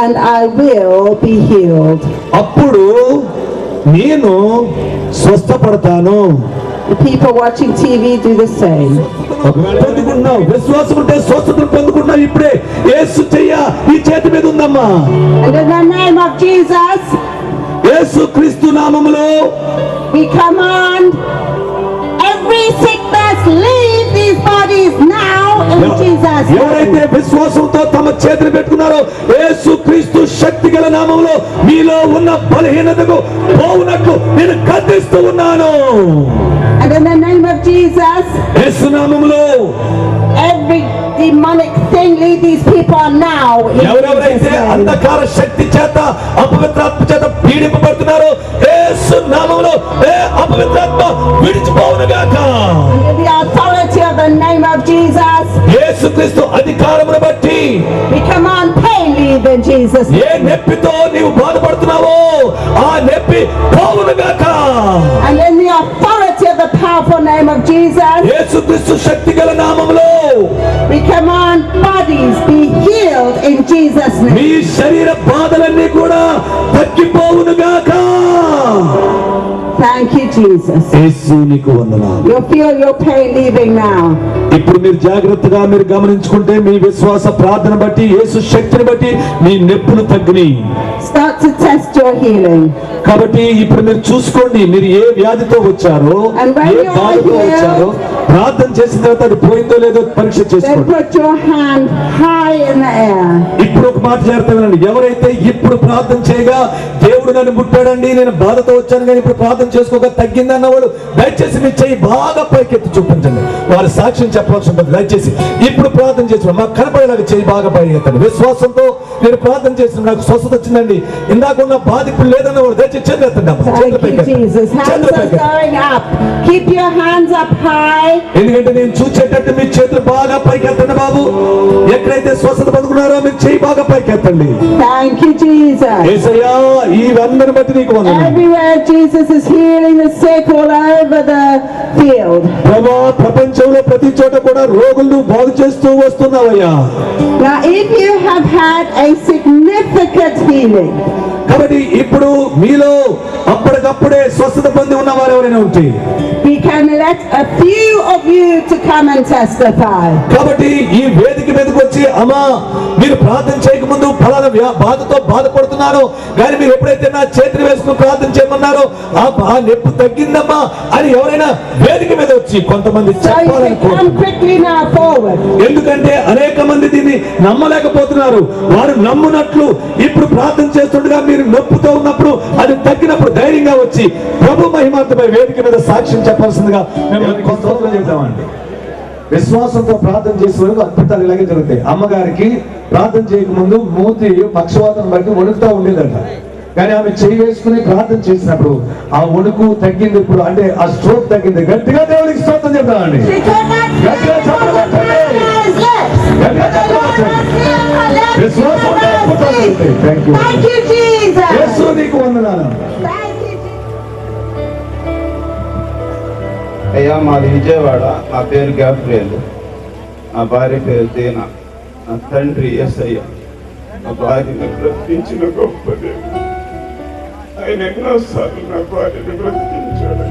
And I will be healed. అప్పుడు నేను స్వస్థపడతాను. The people watching TV do the same. ఒకవేళ పొందుకుంటున్నావు, విశ్వాసం ఉంటే స్వస్థతను పొందుకుంటున్నావు. ఇప్పుడే యేసు చెయ్య ఈ చేతి మీద ఉందమ్మా. And in the name of Jesus, యేసు క్రీస్తు నామములో we command every sickness leave these bodies now in Jesus' ఎవరైతే name. విశ్వాసంతో తమ చేతిని పెట్టుకున్నారో యేసు క్రీస్తు శక్తి గల నామములో మీలో ఉన్న బలహీనతకు పోవునట్లు నేను గద్దిస్తూ ఉన్నాను. And in the name of Jesus, యేసు నామములో every demonic thing leave these people now in Jesus' ఎవరెవరైతే name. అంధకార శక్తి చేత అపవిత్రాత్మ చేత పీడింపబడుతున్నారో యేసు నామములో ఏ అపవిత్రాత్మ విడిచిపోవును గాక. Under the authority of the name of Jesus, యేసుక్రీస్తు అధికారమును బట్టి we command pain leave in Jesus' A name. నొప్పితో నీవు బాధపడుతున్నావో ఆ నొప్పి పోవును గాక. And in the authority of the powerful name of Jesus, యేసుక్రీస్తు శక్తి గల నామములో we command bodies be healed in Jesus' me name. శరీర బాధలన్నీ కూడా తగ్గిపోవును గాక. Thank you, Jesus. యేసు నీకు వందనాలు. You'll feel your pain leaving now. ఇప్పుడు మీరు జాగ్రత్తగా మీరు గమనించుకుంటే మీ విశ్వాస ప్రార్థన బట్టి యేసు శక్తిని బట్టి మీ నొప్పులు తగ్గిని. Start to test your healing. కాబట్టి ఇప్పుడు మీరు చూసుకోండి, మీరు ఏ వ్యాధితో వచ్చారో And when A you are బాధతో healed, వచ్చారో ప్రార్థన చేసిన తర్వాత అది పోయిందో లేదో పరీక్ష Then చేసుకోండి. put your hand high in the air. ఇప్పుడు ఒక మాట చేస్తానండి, ఎవరైతే ఇప్పుడు ప్రార్థన చేయగా దేవుడు నన్ను ముట్టాడండి, నేను బాధతో వచ్చాను కానీ ఇప్పుడు ప్రార్థన చేసుకోక తగ్గింది అన్నవాడు దయచేసి మీ చెయ్యి బాగా పైకెత్తి చూపించండి. వారి సాక్ష్యం చెప్పాల్సి ఉంటుంది. దయచేసి ఇప్పుడు ప్రార్థన చేసిన మాకు కనపడేలాగా చెయ్యి బాగా పైకెత్తండి. విశ్వాసంతో నేను ప్రార్థన చేసిన నాకు స్వస్థత వచ్చిందండి, ఇందాక ఉన్న బాధ ఇప్పుడు లేదన్నవాడు దయచేసి చేతులు ఎత్తండి అమ్మా. చేతులు Thank you, పైకెత్తండి. Jesus. Hands చేతులు are పైకెత్తండి. going up. Keep your hands up high. ఎందుకంటే నేను చూసేటట్టు మీ చేతులు బాగా పైకెత్తండి బాబు. ఎక్కడైతే స్వస్థత పొందుకున్నారో మీరు చెయ్యి బాగా పైకెత్తండి. Thank you, Jesus. యేసయ్యా ఇవందరిని బట్టి నీకు వందనాలు. Everywhere Jesus is healing the sick all over the field. ప్రభా ప్రపంచంలో ప్రతి చోట కూడా రోగులను బాగు చేస్తూ వస్తున్నావయ్యా. Now, if you have had a significant healing, కాబట్టి ఇప్పుడు మీలో అప్పటికప్పుడే స్వస్థత పొంది ఉన్న వారు ఎవరైనా ఉంటే we can let a few of you to come and testify. కాబట్టి ఈ వేదిక మీదకి వచ్చి అమ్మా మీరు ప్రార్థన చేయకముందు ఫలానా బాధతో బాధపడుతున్నారో కానీ మీరు ఎప్పుడైతే నా చేతిని వేసుకుని ప్రార్థన చేయమన్నారో ఆ నొప్పి తగ్గిందమ్మా అని ఎవరైనా వేదిక మీద వచ్చి కొంతమంది చెప్పాలని ఎందుకంటే అనేక మంది దీన్ని నమ్మలేకపోతున్నారు. వారు నమ్మునట్లు ఇప్పుడు ప్రార్థన చేస్తుండగా మీరు నొప్పుతో ఉన్నప్పుడు అది తగ్గినప్పుడు ధైర్యంగా వచ్చి ప్రభు మహిమార్థమై వేదిక మీద సాక్ష్యం చెప్పాల్సిందిగా మేము చెప్తామండి. విశ్వాసంతో ప్రార్థన చేసే వరకు అద్భుతాలు ఇలాగే జరుగుతాయి. అమ్మగారికి ప్రార్థన చేయకముందు మూతి పక్షవాతం బట్టి వణుకుతా ఉండేదట. కానీ ఆమె చేయి వేసుకుని ప్రార్థన చేసినప్పుడు ఆ వణుకు తగ్గింది. ఇప్పుడు అంటే ఆ స్ట్రోక్ తగ్గింది. గట్టిగా దేవుడికి స్తోత్రం చెప్తామండి. నీకు వందనాలు. అయ్యా మాది విజయవాడ. నా పేరు గ్యాబ్రియల్, నా భార్య పేరు దీనా, నా తండ్రి యేసయ్య. నా భార్యను బ్రతికించిన గొప్ప దేవుడు. ఆయన ఎన్నోసార్లు నా భార్యను బ్రతికించాడు.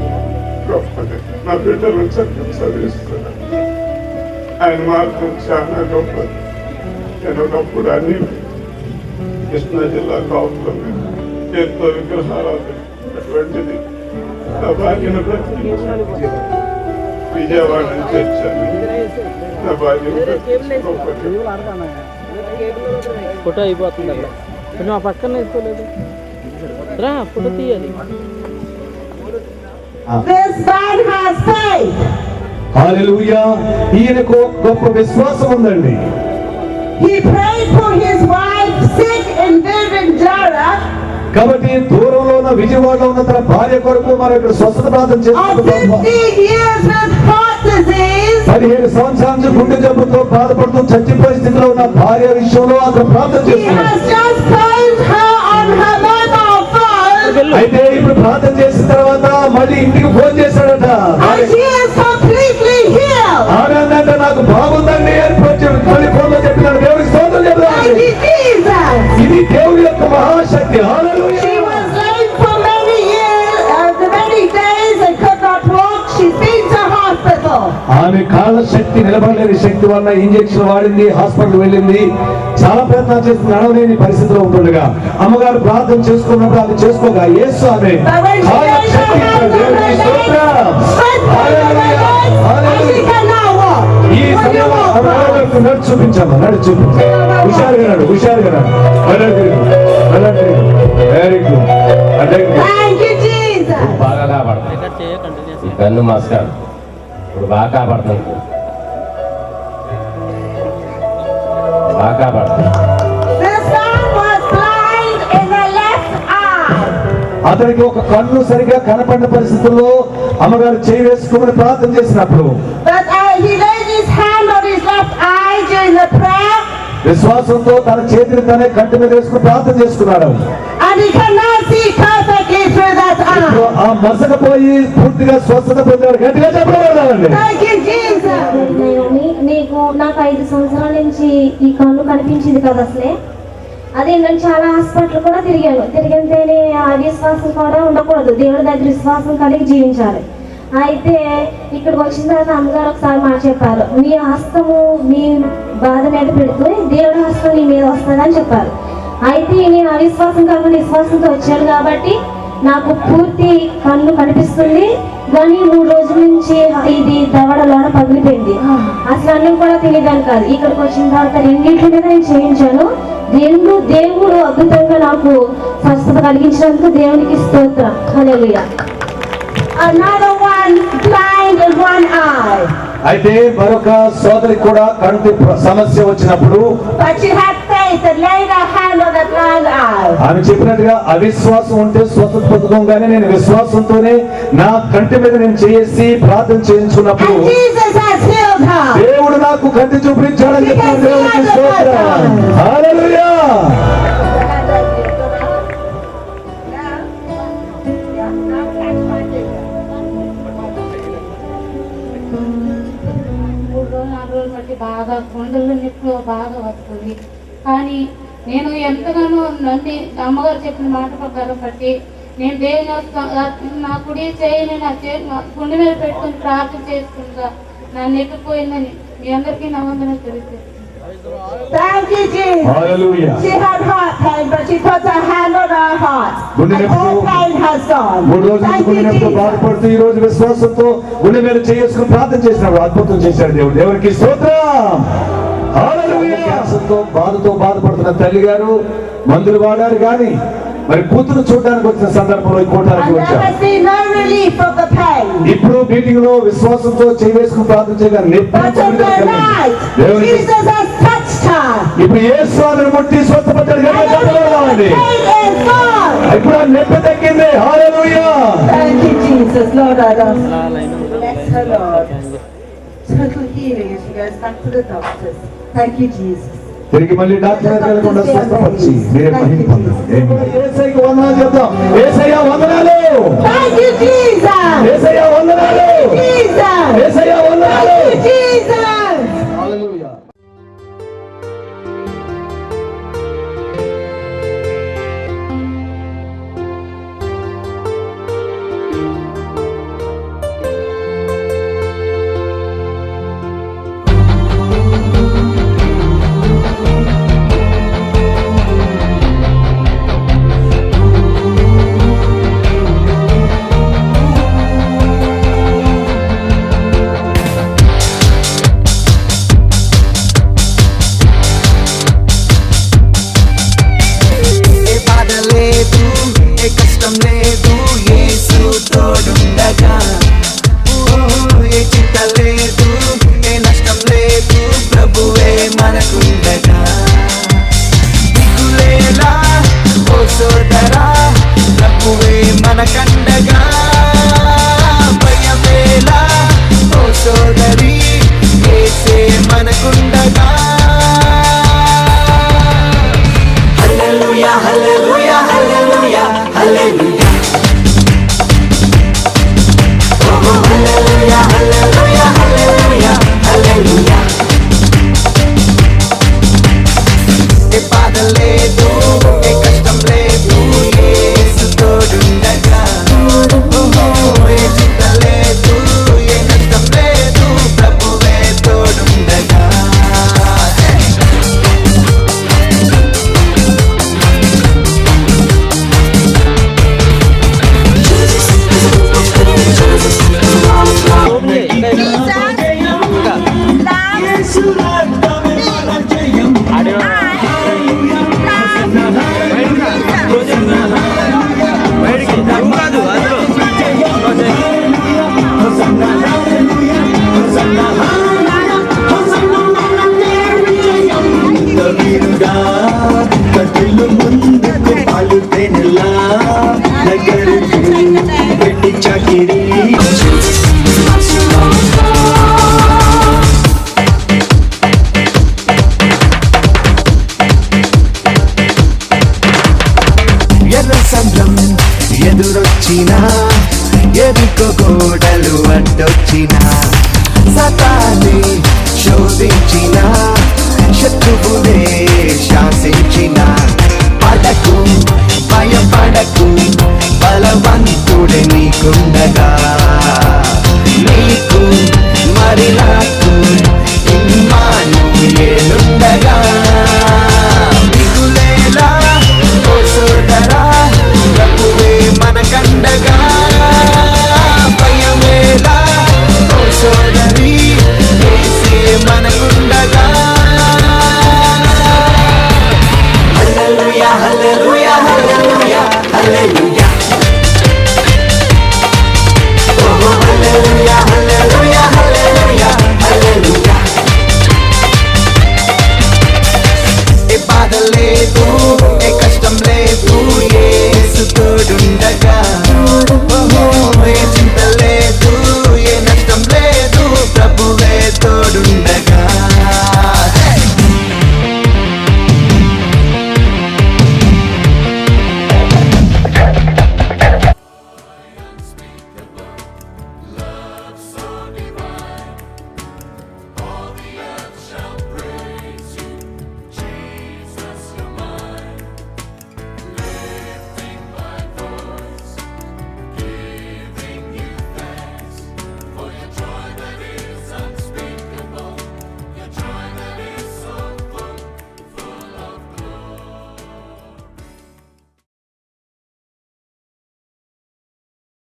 గొప్పది. నా బిడ్డలను చక్కగా చదివిస్తున్నాడు. ఆయన మార్గం చాలా గొప్పది. నేను ఒకప్పుడు అన్ని కృష్ణా జిల్లా కాపులో ఎంతో విగ్రహారాధన అటువంటిది నా భార్యను బ్రతికించాడు. విజయవాడ నుంచి వచ్చాను. నా భార్యను బ్రతికించుకోకపోతే ఫోటో అయిపోతుంది అక్కడ. నువ్వు ఆ పక్కన వేసుకోలేదు రా, ఫోటో తీయాలి. This man has faith. హల్లెలూయా. ఈయనకు గొప్ప విశ్వాసం ఉందండి. He prayed for his wife sick in Vijayawada. కాబట్టి దూరంలో ఉన్న విజయవాడలో ఉన్న తన భార్య కొరకు మరి ఇక్కడ స్వస్థత ప్రార్థన చేస్తున్నారు. 15 సంవత్సరాల నుంచి గుండె జబ్బుతో బాధపడుతూ చచ్చిపోయే స్థితిలో ఉన్న భార్య విషయంలో అతను ప్రార్థన చేస్తున్నారు. అయితే ఇప్పుడు ప్రార్థన చేసిన తర్వాత మళ్ళీ ఇంటికి ఫోన్ చేశాడట. ఆనందంటే నాకు బాగుందండి అని మళ్ళీ ఫోన్ లో చెప్పినాడు. దేవుడికి స్తోత్రం చెప్తాను. ఇది దేవుడి యొక్క మహాశక్తి. ఆమె కాళ్ళ శక్తి నిలబడలేని శక్తి వల్ల ఇంజక్షన్ వాడింది, హాస్పిటల్ వెళ్ళింది, చాలా ప్రయత్నాలు చేసి నడవలేని పరిస్థితిలో ఉంటుండగా అమ్మగారు ప్రార్థన చేసుకున్నప్పుడు అది చేసుకోగా యేసు ఆమె ఈ సమయంలో నడు చూపించామా, నడు చూపించా. హుషారుగా నాడు, హుషారుగా నాడు. Very good. బాగా కాపాడుతుంది కన్ను మాస్టర్. ఇప్పుడు బాగా కాపాడుతుంది, బాగా కాపాడుతుంది. అతనికి ఒక కన్ను సరిగా కనపడిన పరిస్థితుల్లో అమ్మగారు చేయి వేసుకోమని ప్రార్థన చేసినప్పుడు విశ్వాసంతో తన చేతిని తనే కంటి మీద వేసుకుని ప్రార్థన చేసుకున్నాడు. ఆ మసకపోయి పూర్తిగా స్వస్థత పొందాడు. గట్టిగా చెప్పబడాలండి. నాకు 5 సంవత్సరాల నుంచి ఈ కన్ను కనిపించింది కదా. అసలే అదేంటంటే చాలా హాస్పిటల్ కూడా తిరిగితేనే అవిశ్వాసం కూడా ఉండకూడదు, దేవుడి దగ్గర విశ్వాసం కలిగి జీవించాలి. అయితే ఇక్కడికి వచ్చిన తర్వాత అమ్మగారు ఒకసారి మాట చెప్పారు, మీ హస్తము మీ బాధ మీద పెడుతూ దేవుడి హస్తం నీ మీద వస్తుందని చెప్పారు. అయితే నేను అవిశ్వాసం కాకుండా విశ్వాసంతో వచ్చాను కాబట్టి నాకు పూర్తి కన్ను కనిపిస్తుంది. కానీ 3 రోజుల నుంచి ఇది దవడలోన పగిలిపోయింది. అసలు అన్నం కూడా తినేదాన్ని కాదు. ఇక్కడికి వచ్చిన తర్వాత రెండింటి మీద నేను చేయించాను. దేవుడు అద్భుతంగా నాకు స్వస్థత కలిగించినందుకు దేవునికి స్తోత్రం. హల్లెలూయా. Another one blind in one eye. అయితే మరొక సోదరి కూడా కంటి సమస్య వచ్చినప్పుడు But she had faith and laid her hand on the blind eye. ఆమె చెప్పినట్టుగా అవిశ్వాసం ఉంటే స్వస్థత పొందుకోగానే నేను విశ్వాసంతోనే నా కంటి మీద నేను చేసి ప్రార్థన చేయించుకున్నప్పుడు And Jesus has healed her. దేవుడు నాకు కంటి చూపించాడని చెప్పిన దేవునికి స్తోత్రం. హల్లెలూయా. బాగా గుండెల్లో నొప్పి బాగా వస్తుంది. కానీ నేను ఎంతగానో నన్ను అమ్మగారు చెప్పిన మాట ప్రకారం బట్టి నేను దేవుని నా కుడి చేయని నా గుండె మీద పెట్టుకుని ప్రార్థన చేసుకుంటా నన్ను ఎక్కిపోయిందని మీ అందరికీ నా వందనాలు తెలియజేస్తాను. Thank you, Jesus. Hallelujah. She had heart pain, but she put her hand on her heart. And all pain has gone. 3 రోజుల నుంచి గుండె నొప్పితో బాధపడుతూ ఈ రోజు విశ్వాసంతో గుండె మీద చేసుకుని ప్రార్థన చేసినప్పుడు అద్భుతం చేశాడు దేవుడు. దేవునికి స్తోత్రం. హల్లెలూయా. క్యాన్సర్తో బాధపడుతున్న తల్లి గారు మందులు వాడారు కానీ మరి కూతురు చూడడానికి వచ్చిన సందర్భంలో ఈ కోటానికి వచ్చారు. ఇప్పుడు మీటింగ్ లో విశ్వాసంతో చేయవేసుకుని ప్రార్థన చేయగానే ఇప్పుడు యేసు ఆమెను ముట్టి స్వస్థపడ్డాడు. ఇప్పుడు ఆ నొప్పి తగ్గింది. హల్లెలూయా. Thank you, Jesus. Lord, I bless her, Lord. Total healing as she goes back to the doctors. Thank you, Jesus. తిరిగి మళ్ళీ డాక్టర్ వెళ్ళకుండా స్వస్థపరిచి మీరే మహిమ పొందండి. యేసయ్యకు వందనాలు చెప్తాం. యేసయ్య వందనాలు. Thank you, Jesus. యేసయ్య వందనాలు. Jesus. యేసయ్య వందనాలు. Jesus. హల్లెలూయా. ఎదురొచ్చినా ఎదుకో గోడలు అడ్డొచ్చినా సతాన్ని శోధించిన శత్రువునే శాసించిన పడకు భయపడకు బలవంతుడే నీకుండగా